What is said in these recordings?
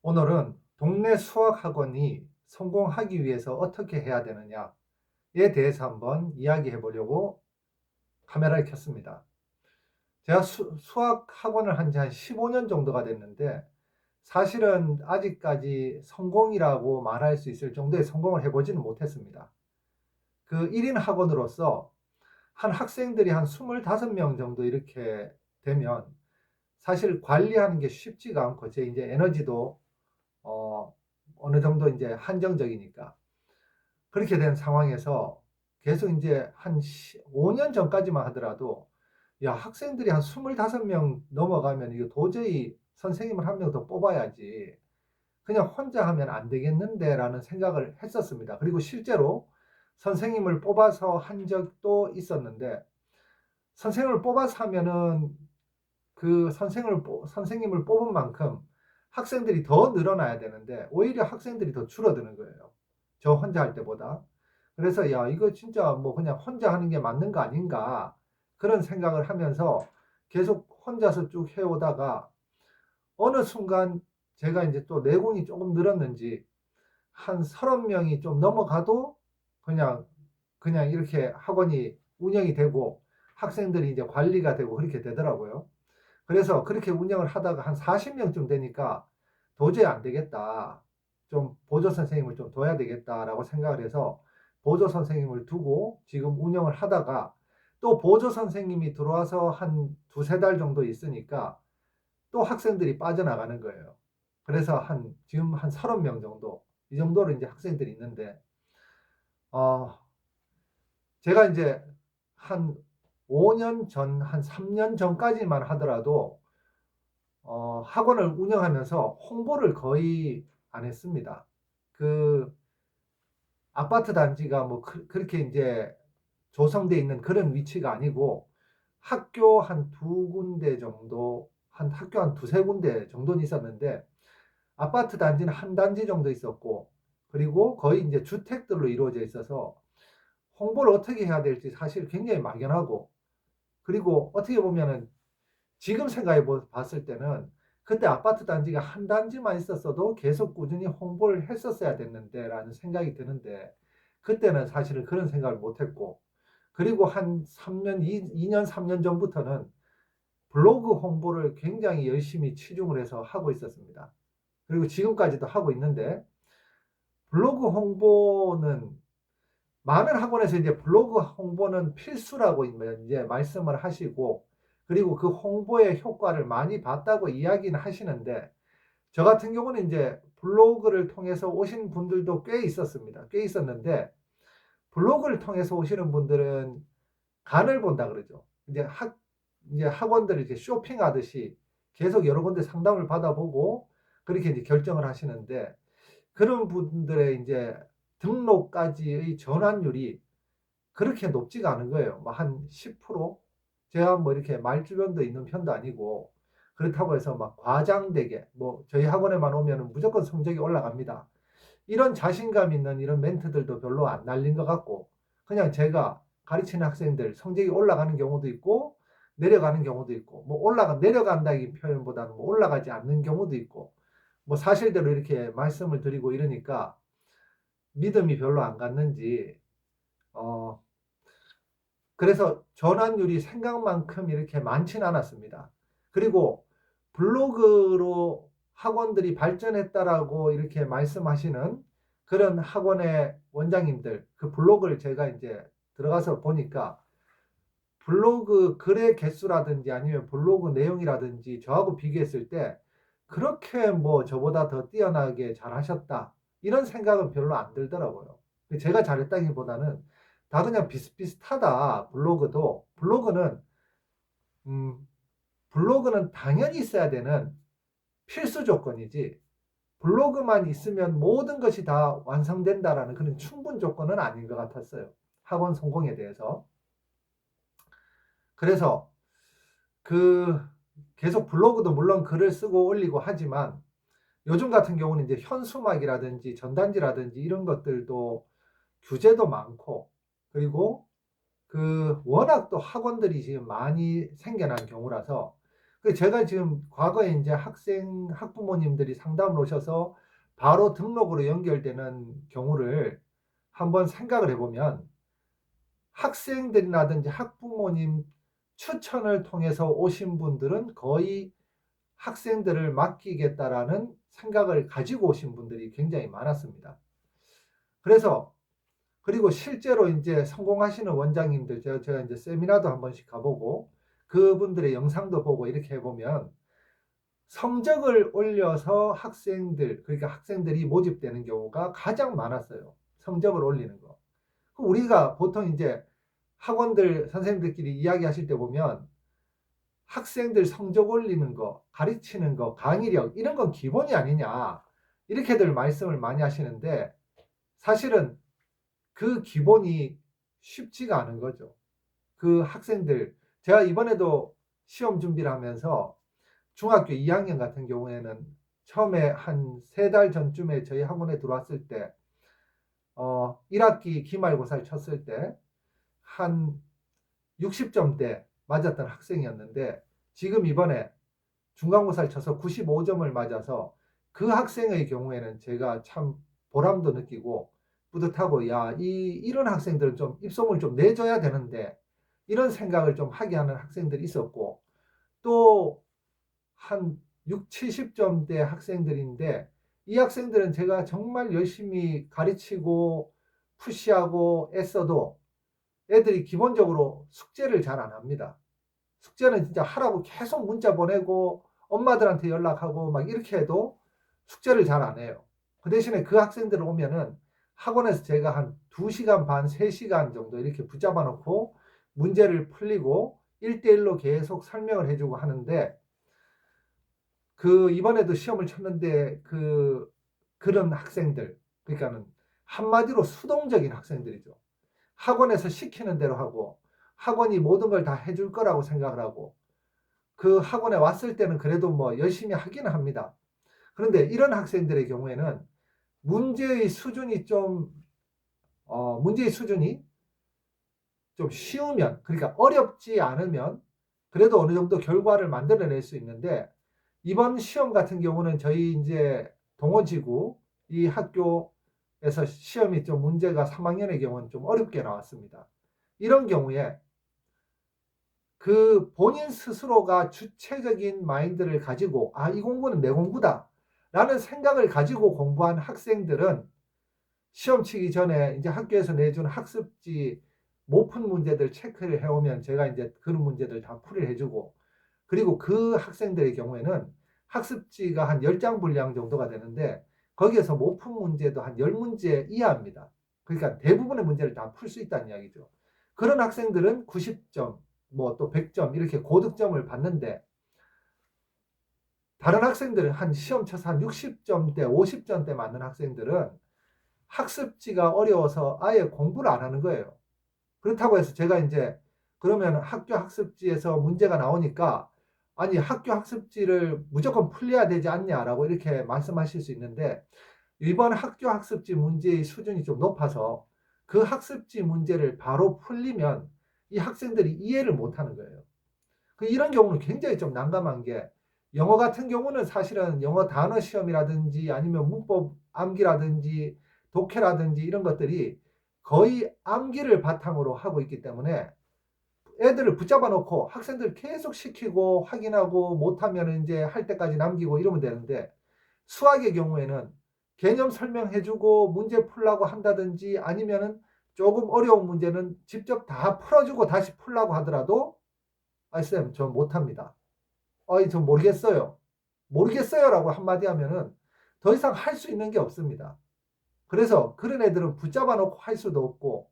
오늘은 동네 수학학원이 성공하기 위해서 어떻게 해야 되느냐에 대해서 한번 이야기해 보려고 카메라를 켰습니다. 제가 수학학원을 한 지 한 15년 정도가 됐는데, 사실은 아직까지 성공이라고 말할 수 있을 정도의 성공을 해보지는 못했습니다. 그 1인 학원으로서 한 학생들이 한 25명 정도 이렇게 되면 사실 관리하는 게 쉽지가 않고, 제 이제 에너지도 어, 어느 정도 이제 한정적이니까. 그렇게 된 상황에서 계속 이제 한 5년 전까지만 하더라도, 야, 학생들이 한 25명 넘어가면 이거 도저히 선생님을 한 명 더 뽑아야지. 그냥 혼자 하면 안 되겠는데 라는 생각을 했었습니다. 그리고 실제로 선생님을 뽑아서 한 적도 있었는데, 선생님을 뽑아서 하면은 그 선생님을 뽑은 만큼 학생들이 더 늘어나야 되는데, 오히려 학생들이 더 줄어드는 거예요. 저 혼자 할 때보다. 그래서 야, 이거 진짜 뭐 그냥 혼자 하는 게 맞는 거 아닌가, 그런 생각을 하면서 계속 혼자서 쭉 해오다가 어느 순간 제가 이제 또 내공이 조금 늘었는지 한 30명이 좀 넘어가도 그냥 이렇게 학원이 운영이 되고 학생들이 이제 관리가 되고 그렇게 되더라고요. 그래서 그렇게 운영을 하다가 한 40명쯤 되니까 도저히 안 되겠다, 좀 보조 선생님을 좀 둬야 되겠다라고 생각을 해서 보조 선생님을 두고 지금 운영을 하다가, 또 보조 선생님이 들어와서 한 두세 달 정도 있으니까 또 학생들이 빠져나가는 거예요. 그래서 지금 한 30명 정도, 이 정도로 이제 학생들이 있는데, 어, 제가 이제 한 5년 전, 한 3년 전까지만 하더라도 학원을 운영하면서 홍보를 거의 안 했습니다. 그 아파트 단지가 뭐 그렇게 이제 조성돼 있는 그런 위치가 아니고, 학교 한 두 군데 정도, 학교 한 두세 군데 정도는 있었는데, 아파트 단지는 한 단지 정도 있었고, 그리고 거의 이제 주택들로 이루어져 있어서 홍보를 어떻게 해야 될지 사실 굉장히 막연하고, 그리고 어떻게 보면은 지금 생각해 봤을 때는 그때 아파트 단지가 한 단지만 있었어도 계속 꾸준히 홍보를 했었어야 됐는데 라는 생각이 드는데, 그때는 사실은 그런 생각을 못했고, 그리고 한 3년, 2년, 3년 전부터는 블로그 홍보를 굉장히 열심히 치중을 해서 하고 있었습니다. 그리고 지금까지도 하고 있는데, 블로그 홍보는 많은 학원에서 이제 블로그 홍보는 필수라고 이제 말씀을 하시고, 그리고 그 홍보의 효과를 많이 봤다고 이야기는 하시는데, 저 같은 경우는 이제 블로그를 통해서 오신 분들도 꽤 있었습니다. 꽤 있었는데, 블로그를 통해서 오시는 분들은 간을 본다 그러죠. 이제 학원들이 이제 쇼핑하듯이 계속 여러 군데 상담을 받아보고 그렇게 이제 결정을 하시는데, 그런 분들의 이제 등록까지의 전환율이 그렇게 높지가 않은 거예요. 뭐 한 10%? 제가 뭐 이렇게 말주변도 있는 편도 아니고, 그렇다고 해서 막 과장되게 뭐 저희 학원에만 오면 무조건 성적이 올라갑니다, 이런 자신감 있는 이런 멘트들도 별로 안 날린 것 같고, 그냥 제가 가르치는 학생들 성적이 올라가는 경우도 있고 내려가는 경우도 있고, 뭐 내려간다기 표현보다는 뭐 올라가지 않는 경우도 있고, 뭐 사실대로 이렇게 말씀을 드리고 이러니까 믿음이 별로 안 갔는지, 어 그래서 전환율이 생각만큼 이렇게 많지는 않았습니다. 그리고 블로그로 학원들이 발전했다라고 이렇게 말씀하시는 그런 학원의 원장님들, 그 블로그를 제가 이제 들어가서 보니까 블로그 글의 개수라든지 아니면 블로그 내용이라든지 저하고 비교했을 때 그렇게 뭐 저보다 더 뛰어나게 잘하셨다, 이런 생각은 별로 안 들더라고요. 제가 잘했다기보다는 다 그냥 비슷비슷하다. 음, 블로그는 당연히 있어야 되는 필수 조건이지, 블로그만 있으면 모든 것이 다 완성된다라는 그런 충분 조건은 아닌 것 같았어요, 학원 성공에 대해서. 그래서 그 계속 블로그도 물론 글을 쓰고 올리고 하지만, 요즘 같은 경우는 이제 현수막이라든지 전단지라든지 이런 것들도 규제도 많고, 그리고 워낙 또 학원들이 지금 많이 생겨난 경우라서, 제가 지금 과거에 이제 학부모님들이 상담을 오셔서 바로 등록으로 연결되는 경우를 한번 생각을 해보면, 학생들이라든지 학부모님 추천을 통해서 오신 분들은 거의 학생들을 맡기겠다라는 생각을 가지고 오신 분들이 굉장히 많았습니다. 그래서 그리고 실제로 이제 성공하시는 원장님들, 제가 이제 세미나도 한 번씩 가보고 그분들의 영상도 보고 이렇게 해보면, 성적을 올려서 그러니까 학생들이 모집되는 경우가 가장 많았어요. 성적을 올리는 거. 우리가 보통 이제 학원들 선생님들끼리 이야기하실 때 보면, 학생들 성적 올리는 거, 가르치는 거, 강의력 이런 건 기본이 아니냐 이렇게들 말씀을 많이 하시는데, 사실은 그 기본이 쉽지가 않은 거죠. 그 학생들, 제가 이번에도 시험 준비를 하면서 중학교 2학년 같은 경우에는 처음에 한 3달 전쯤에 저희 학원에 들어왔을 때 1학기 기말고사를 쳤을 때 한 60점대 맞았던 학생이었는데, 지금 이번에 중간고사를 쳐서 95점을 맞아서 그 학생의 경우에는 제가 참 보람도 느끼고 뿌듯하고, 이런 학생들은 좀 입소문을 좀 내줘야 되는데 이런 생각을 좀 하게 하는 학생들이 있었고, 또 한 6, 70점대 학생들인데 이 학생들은 제가 정말 열심히 가르치고 푸시하고 애써도 애들이 기본적으로 숙제를 잘 안 합니다. 숙제는 진짜 하라고 계속 문자 보내고 엄마들한테 연락하고 막 이렇게 해도 숙제를 잘 안 해요. 그 대신에 그 학생들 오면은 학원에서 제가 한 2시간 반, 3시간 정도 이렇게 붙잡아 놓고 문제를 풀리고 1대1로 계속 설명을 해주고 하는데, 이번에도 시험을 쳤는데 그런 학생들, 그러니까는 한마디로 수동적인 학생들이죠. 학원에서 시키는 대로 하고 학원이 모든 걸 다 해줄 거라고 생각을 하고, 그 학원에 왔을 때는 그래도 뭐 열심히 하기는 합니다. 그런데 이런 학생들의 경우에는 문제의 수준이 좀 쉬우면, 그러니까 어렵지 않으면 그래도 어느 정도 결과를 만들어낼 수 있는데, 이번 시험 같은 경우는 저희 이제 동호지구 이 학교에서 시험이 좀 문제가 3학년의 경우는 좀 어렵게 나왔습니다. 이런 경우에 그 본인 스스로가 주체적인 마인드를 가지고 이 공부는 내 공부다 라는 생각을 가지고 공부한 학생들은 시험 치기 전에 이제 학교에서 내준 학습지 못 푼 문제들 체크를 해오면 제가 이제 그런 문제들 다 풀이를 해주고, 그리고 그 학생들의 경우에는 학습지가 한 10장 분량 정도가 되는데 거기에서 못 푼 문제도 한 10문제 이하입니다. 그러니까 대부분의 문제를 다 풀 수 있다는 이야기죠. 그런 학생들은 90점, 뭐 또 100점 이렇게 고득점을 받는데, 다른 학생들은 한 시험 쳐서 한 60점대, 50점대 맞는 학생들은 학습지가 어려워서 아예 공부를 안 하는 거예요. 그렇다고 해서 제가 이제 그러면 학교 학습지에서 문제가 나오니까 아니 학교 학습지를 무조건 풀려야 되지 않냐라고 이렇게 말씀하실 수 있는데, 이번 학교 학습지 문제의 수준이 좀 높아서 그 학습지 문제를 바로 풀리면 이 학생들이 이해를 못하는 거예요. 이런 경우는 굉장히 좀 난감한 게, 영어 같은 경우는 사실은 영어 단어 시험이라든지 아니면 문법 암기라든지 독해라든지 이런 것들이 거의 암기를 바탕으로 하고 있기 때문에 애들을 붙잡아 놓고 학생들 계속 시키고 확인하고 못하면 이제 할 때까지 남기고 이러면 되는데, 수학의 경우에는 개념 설명해주고 문제 풀라고 한다든지 아니면은 조금 어려운 문제는 직접 다 풀어주고 다시 풀라고 하더라도 쌤, 저 못합니다. 저 모르겠어요. 모르겠어요라고 한마디 하면은 더 이상 할 수 있는 게 없습니다. 그래서 그런 애들은 붙잡아 놓고 할 수도 없고,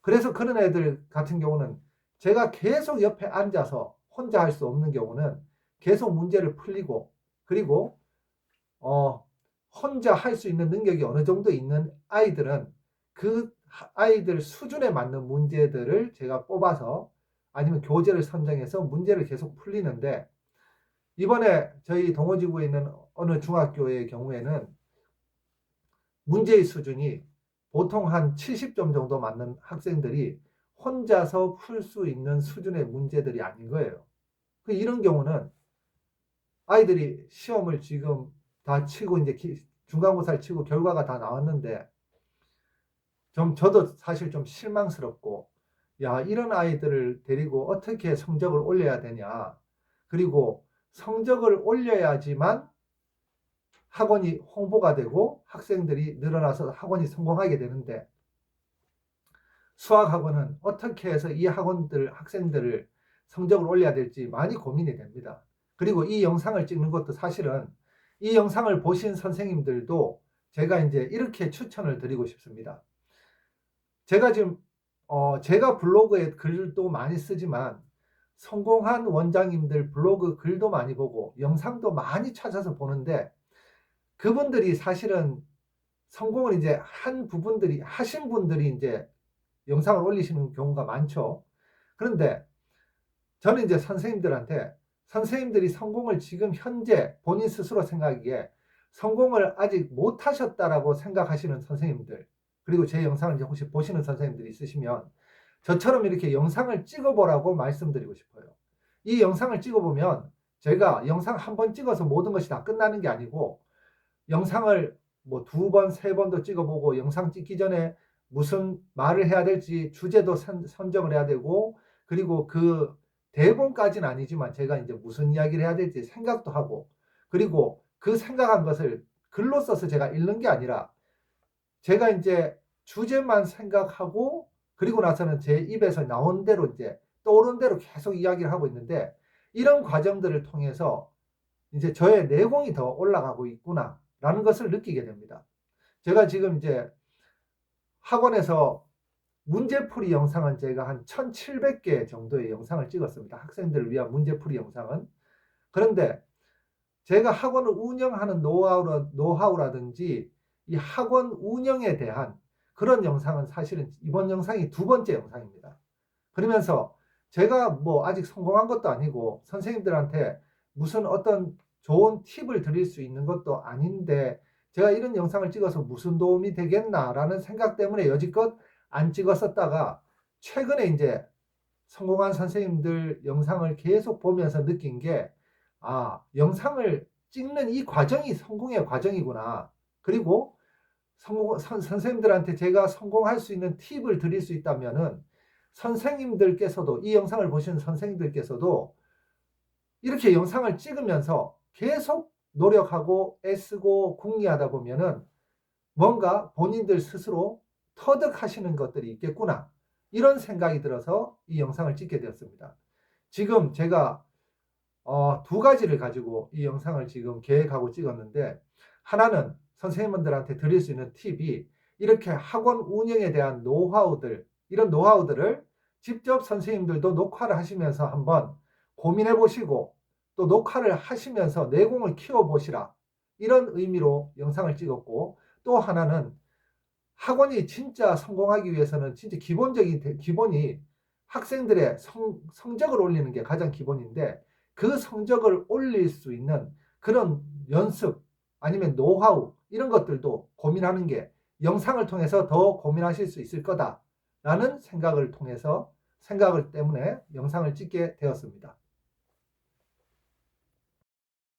그래서 그런 애들 같은 경우는 제가 계속 옆에 앉아서 혼자 할 수 없는 경우는 계속 문제를 풀리고, 그리고 혼자 할 수 있는 능력이 어느 정도 있는 아이들은 그 아이들 수준에 맞는 문제들을 제가 뽑아서 아니면 교재를 선정해서 문제를 계속 풀리는데, 이번에 저희 동호지구에 있는 어느 중학교의 경우에는 문제의 수준이 보통 한 70점 정도 맞는 학생들이 혼자서 풀 수 있는 수준의 문제들이 아닌 거예요. 이런 경우는 아이들이 시험을 지금 다 치고 이제 중간고사를 치고 결과가 다 나왔는데 저도 사실 좀 실망스럽고, 야, 이런 아이들을 데리고 어떻게 성적을 올려야 되냐. 그리고 성적을 올려야지만 학원이 홍보가 되고 학생들이 늘어나서 학원이 성공하게 되는데, 수학학원은 어떻게 해서 이 학생들을 성적을 올려야 될지 많이 고민이 됩니다. 그리고 이 영상을 찍는 것도 사실은 이 영상을 보신 선생님들도 제가 이제 이렇게 추천을 드리고 싶습니다. 제가 지금 제가 블로그에 글도 많이 쓰지만 성공한 원장님들 블로그 글도 많이 보고 영상도 많이 찾아서 보는데, 그분들이 사실은 성공을 이제 하신 분들이 이제 영상을 올리시는 경우가 많죠. 그런데 저는 이제 선생님들이 성공을 지금 현재 본인 스스로 생각하기에 성공을 아직 못 하셨다라고 생각하시는 선생님들, 그리고 제 영상을 이제 혹시 보시는 선생님들이 있으시면 저처럼 이렇게 영상을 찍어보라고 말씀드리고 싶어요. 이 영상을 찍어보면 제가 영상 한 번 찍어서 모든 것이 다 끝나는 게 아니고, 영상을 뭐 2번, 3번도 찍어보고, 영상 찍기 전에 무슨 말을 해야 될지 주제도 선정을 해야 되고, 그리고 그 대본까지는 아니지만 제가 이제 무슨 이야기를 해야 될지 생각도 하고, 그리고 그 생각한 것을 글로 써서 제가 읽는 게 아니라 제가 이제 주제만 생각하고, 그리고 나서는 제 입에서 나온 대로 이제 떠오른 대로 계속 이야기를 하고 있는데, 이런 과정들을 통해서 이제 저의 내공이 더 올라가고 있구나 라는 것을 느끼게 됩니다. 제가 지금 이제 학원에서 문제풀이 영상은 제가 한 1700개 정도의 영상을 찍었습니다. 학생들을 위한 문제풀이 영상은. 그런데 제가 학원을 운영하는 노하우라든지 이 학원 운영에 대한 그런 영상은 사실은 이번 영상이 2번째 영상입니다. 그러면서 제가 뭐 아직 성공한 것도 아니고 선생님들한테 무슨 어떤 좋은 팁을 드릴 수 있는 것도 아닌데, 제가 이런 영상을 찍어서 무슨 도움이 되겠나라는 생각 때문에 여지껏 안 찍었었다가 최근에 이제 성공한 선생님들 영상을 계속 보면서 느낀 게, 아, 영상을 찍는 이 과정이 성공의 과정이구나. 그리고 선생님들한테 제가 성공할 수 있는 팁을 드릴 수 있다면은 선생님들께서도, 이 영상을 보시는 선생님들께서도 이렇게 영상을 찍으면서 계속 노력하고 애쓰고 궁리하다 보면은 뭔가 본인들 스스로 터득하시는 것들이 있겠구나, 이런 생각이 들어서 이 영상을 찍게 되었습니다. 지금 제가 2가지를 가지고 이 영상을 지금 계획하고 찍었는데, 하나는 선생님들한테 드릴 수 있는 팁이 이렇게 학원 운영에 대한 노하우들, 이런 노하우들을 직접 선생님들도 녹화를 하시면서 한번 고민해 보시고 또 녹화를 하시면서 내공을 키워 보시라, 이런 의미로 영상을 찍었고, 또 하나는 학원이 진짜 성공하기 위해서는 진짜 기본이 학생들의 성적을 올리는 게 가장 기본인데, 그 성적을 올릴 수 있는 그런 연습 아니면 노하우, 이런 것들도 고민하는 게 영상을 통해서 더 고민하실 수 있을 거다라는 생각을 때문에 영상을 찍게 되었습니다.